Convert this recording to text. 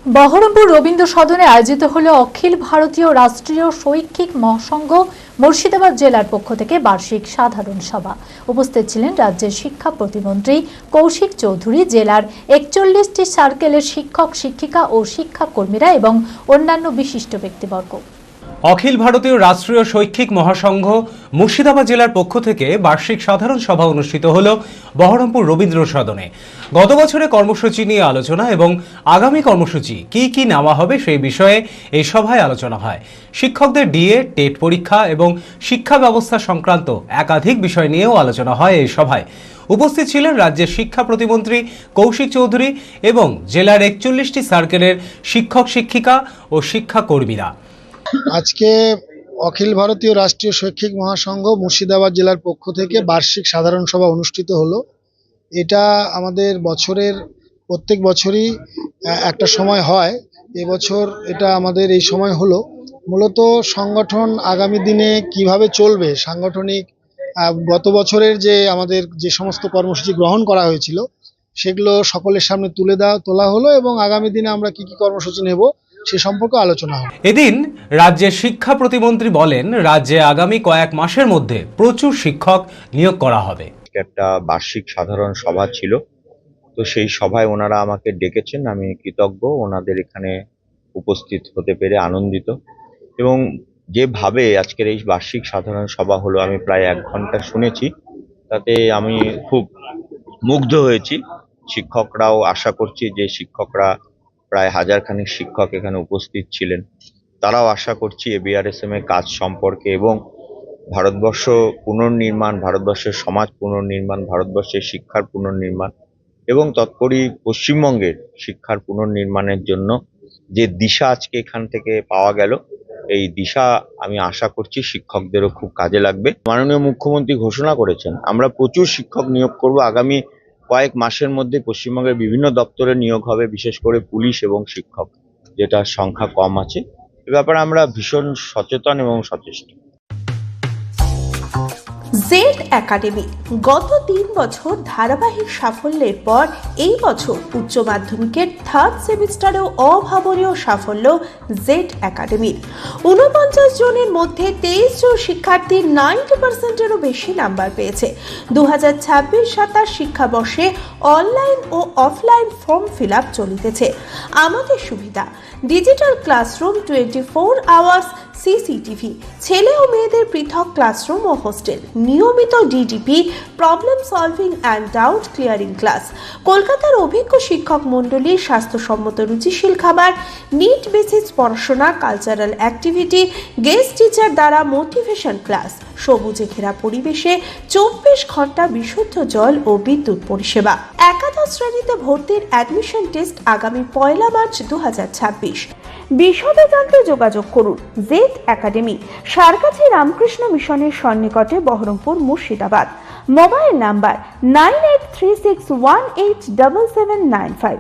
বহরমপুর রবীন্দ্র সদনে আয়োজিত হলো অখিল ভারতীয় রাষ্ট্রীয় শৈক্ষিক মহাসংঘ মুর্শিদাবাদ জেলার পক্ষ থেকে বার্ষিক সাধারণ সভা। উপস্থিত ছিলেন রাজ্যের শিক্ষা প্রতিমন্ত্রী কৌশিক চৌধুরী, জেলার 41টি সার্কেলের শিক্ষক শিক্ষিকা ও শিক্ষাকর্মীরা এবং অন্যান্য বিশিষ্ট ব্যক্তিবর্গ। অখিল ভারতীয় রাষ্ট্রীয় শৈক্ষিক মহাসংঘ মুর্শিদাবাদ জেলার পক্ষ থেকে বার্ষিক সাধারণ সভা অনুষ্ঠিত হল বহরমপুর রবীন্দ্র সদনে। গত বছরে কর্মসূচি নিয়ে আলোচনা এবং আগামী কর্মসূচি কি নেওয়া হবে সেই বিষয়ে এই সভায় আলোচনা হয়। শিক্ষকদের ডিএ, টেট পরীক্ষা এবং শিক্ষা ব্যবস্থা সংক্রান্ত একাধিক বিষয় নিয়েও আলোচনা হয় এই সভায়। উপস্থিত ছিলেন রাজ্যের শিক্ষা প্রতিমন্ত্রী কৌশিক চৌধুরী এবং জেলার 41টি সার্কেলের শিক্ষক শিক্ষিকা ও শিক্ষাকর্মীরা। আজকে অখিল ভারতীয় রাষ্ট্রীয় শৈক্ষিক মহাসংঘ মুর্শিদাবাদ জেলার পক্ষ থেকে বার্ষিক সাধারণ সভা অনুষ্ঠিত হলো। এটা আমাদের বছরের প্রত্যেক বছরই একটা সময় হয়। এবছর এটা আমাদের এই সময় হলো। মূলত সংগঠন আগামী দিনে কিভাবে চলবে, সাংগঠনিক গত বছরের যে আমাদের যে সমস্ত কর্মসূচি গ্রহণ করা হয়েছিল সেগুলো সকলের সামনে তোলা হলো এবং আগামী দিনে আমরা কি কর্মসূচি নেব সে সম্পর্কে আলোচনা হয়। এদিন রাজ্যের শিক্ষা প্রতিমন্ত্রী বলেন, রাজ্যে আগামী কয়েক মাসের মধ্যে প্রচুর শিক্ষক নিয়োগ করা হবে। একটা বার্ষিক সাধারণ সভা ছিল, তো সেই সভায় ওনারা আমাকে ডেকেছেন। আমি কৃতজ্ঞ ওনাদের এখানে উপস্থিত হতে পেরে, আনন্দিত। এবং যেভাবে আজকের এই বার্ষিক সাধারণ সভা হলো, আমি প্রায় 1 ঘন্টা শুনেছি, তাতে আমি খুব মুগ্ধ হয়েছি। শিক্ষকরাও, আশা করছি যে শিক্ষকরা প্রায় 1000 খানেক শিক্ষক এখানে উপস্থিত ছিলেন। তারাও আশা করছি এবিআরএসএম এর কাজ সম্পর্কে এবং ভারতবর্ষ পুনর্নির্মাণ, ভারতবর্ষের সমাজ পুনর্নির্মাণ, ভারতবর্ষের শিক্ষার পুনর্নির্মাণ এবং তৎপরই পশ্চিমবঙ্গের শিক্ষার পুনর্নির্মাণের জন্য যে দিশা আজকে এখান থেকে পাওয়া গেল, এই দিশা আমি আশা করছি শিক্ষকদেরও খুব কাজে লাগবে। মাননীয় মুখ্যমন্ত্রী ঘোষণা করেছেন আমরা প্রচুর শিক্ষক নিয়োগ করব। আগামী কয়েক মাসের মধ্যে পশ্চিমবঙ্গের বিভিন্ন দপ্তরে নিয়োগ হবে, বিশেষ করে পুলিশ এবং শিক্ষক, যেটার সংখ্যা কম আছে। এ ব্যাপারে আমরা ভীষণ সচেতন এবং সচেষ্ট। জেড একাডেমি গত 3 বছর ধারাবাহিক সাফল্যের পর এই বছর উচ্চ মাধ্যমিকের 3rd সেমিস্টারেও অভাবনীয় সাফল্য জেড একাডেমির। 49 জনের মধ্যে 23 জন শিক্ষার্থী 90%-এরও বেশি নাম্বার পেয়েছে। 2026-27 শিক্ষাবর্ষে অনলাইন ও অফলাইন ফর্ম ফিল আপ চলিতেছে। আমাদের সুবিধা ডিজিটাল ক্লাসরুম, 24 আওয়ার্স সিসিটিভি, ছেলে ও মেয়েদের পৃথক ক্লাসরুম ও হোস্টেল, নিয়মিত DDP, problem solving and doubt clearing class, কলকাতার অভিজ্ঞ শিক্ষক মণ্ডলী, স্বাস্থ্যসম্মত রুচিশীল খাবার, নিট বেসিস পড়াশোনা, কালচারাল অ্যাক্টিভিটি, গেস্ট টিচার দ্বারা মোটিভেশন ক্লাস, সবুজে ঘেরা পরিবেশে 24 ঘন্টা বিশুদ্ধ জল ও বিদ্যুৎ পরিষেবা। একাদশ শ্রেণীতে ভর্তির অ্যাডমিশন টেস্ট আগামী 1 মার্চ 2026। বিশদে জানতে যোগাযোগ করুন জেড একাডেমি, সারকাছি রামকৃষ্ণ মিশনের সন্নিকটে, বহরমপুর, মুর্শিদাবাদ। Mobile number 9836187795।